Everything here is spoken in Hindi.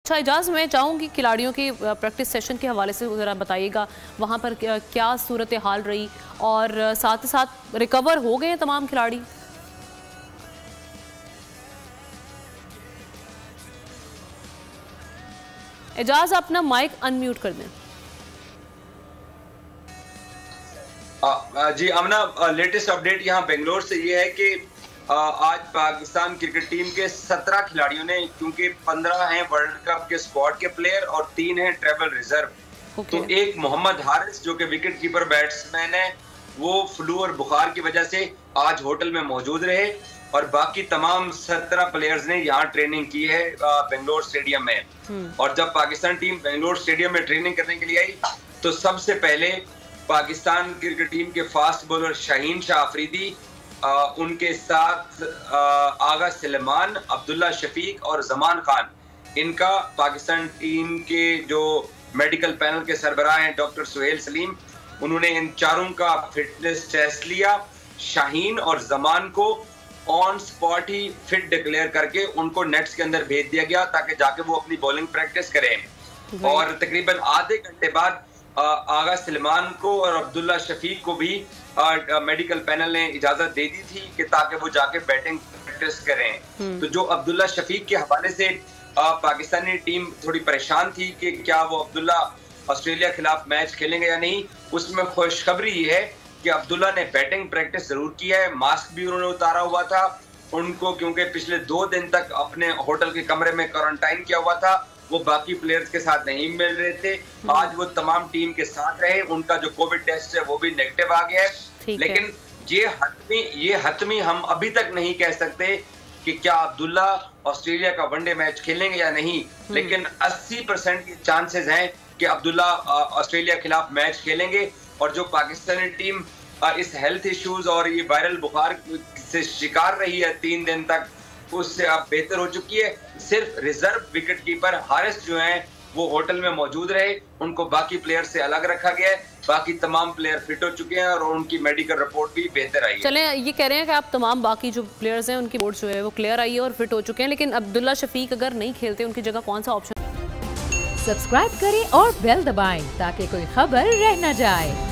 अच्छा इजाज़, मैं चाहूँगी खिलाड़ियों की प्रैक्टिस सेशन के हवाले से ज़रा बताइएगा, वहाँ पर क्या सूरत हाल रही और साथ ही साथ रिकवर हो गए हैं तमाम खिलाड़ी? इजाज़, अपना माइक अनम्यूट कर दें। जी अमना, लेटेस्ट अपडेट यहाँ बेंगलोर से ये है कि आज पाकिस्तान क्रिकेट टीम के 17 खिलाड़ियों ने, क्योंकि 15 हैं वर्ल्ड कप के स्क्वाड के प्लेयर और 3 हैं ट्रेवल रिजर्व। तो एक मोहम्मद हारिस जो कि विकेट कीपर बैट्समैन है, वो फ्लू और बुखार की वजह से आज होटल में मौजूद रहे और बाकी तमाम 17 प्लेयर्स ने यहाँ ट्रेनिंग की है बेंगलोर स्टेडियम में। और जब पाकिस्तान टीम बेंगलोर स्टेडियम में ट्रेनिंग करने के लिए आई तो सबसे पहले पाकिस्तान क्रिकेट टीम के फास्ट बॉलर शाहीन शाह अफरीदी, उनके साथ आगा सलेमान, अब्दुल्ला शफीक और जमान खान, इनका पाकिस्तान टीम के जो मेडिकल पैनल के सरबराह हैं डॉक्टर सुहेल सलीम, उन्होंने इन चारों का फिटनेस टेस्ट लिया। शाहीन और जमान को on spot he fit declare करके उनको नेट्स के अंदर भेज दिया गया ताकि जाके वो अपनी बॉलिंग प्रैक्टिस करें। और तकरीबन आधे घंटे बाद आगा सलेमान को और अब्दुल्ला शफीक को भी मेडिकल पैनल ने इजाजत दे दी थी कि ताकि वो जाके बैटिंग प्रैक्टिस करें। तो जो अब्दुल्ला शफीक के हवाले से पाकिस्तानी टीम थोड़ी परेशान थी कि क्या वो अब्दुल्ला ऑस्ट्रेलिया खिलाफ मैच खेलेंगे या नहीं, उसमें खुशखबरी ये है कि अब्दुल्ला ने बैटिंग प्रैक्टिस जरूर किया है। मास्क भी उन्होंने उतारा हुआ था उनको, क्योंकि पिछले 2 दिन तक अपने होटल के कमरे में क्वारंटाइन किया हुआ था, वो बाकी प्लेयर्स के साथ नहीं मिल रहे थे। आज वो तमाम टीम के साथ रहे, उनका जो कोविड टेस्ट है वो भी नेगेटिव आ गया है। लेकिन ये हतमी हम अभी तक नहीं कह सकते कि क्या अब्दुल्ला ऑस्ट्रेलिया का वनडे मैच खेलेंगे या नहीं, लेकिन 80% के चांसेस हैं कि अब्दुल्ला ऑस्ट्रेलिया के खिलाफ मैच खेलेंगे। और जो पाकिस्तानी टीम इस हेल्थ इश्यूज और ये वायरल बुखार से शिकार रही है 3 दिन तक, उससे अब बेहतर हो चुकी है। सिर्फ रिजर्व विकेट कीपर हारिस जो हैं वो होटल में मौजूद रहे, उनको बाकी प्लेयर से अलग रखा गया है। बाकी तमाम प्लेयर फिट हो चुके हैं और उनकी मेडिकल रिपोर्ट भी बेहतर आई है। चलें, ये कह रहे हैं कि आप तमाम बाकी जो प्लेयर्स हैं उनकी रिपोर्ट जो है वो क्लियर आई है और फिट हो चुके हैं, लेकिन अब्दुल्ला शफीक अगर नहीं खेलते उनकी जगह कौन सा ऑप्शन? सब्सक्राइब करें और बेल दबाएं ताकि कोई खबर रह न जाए।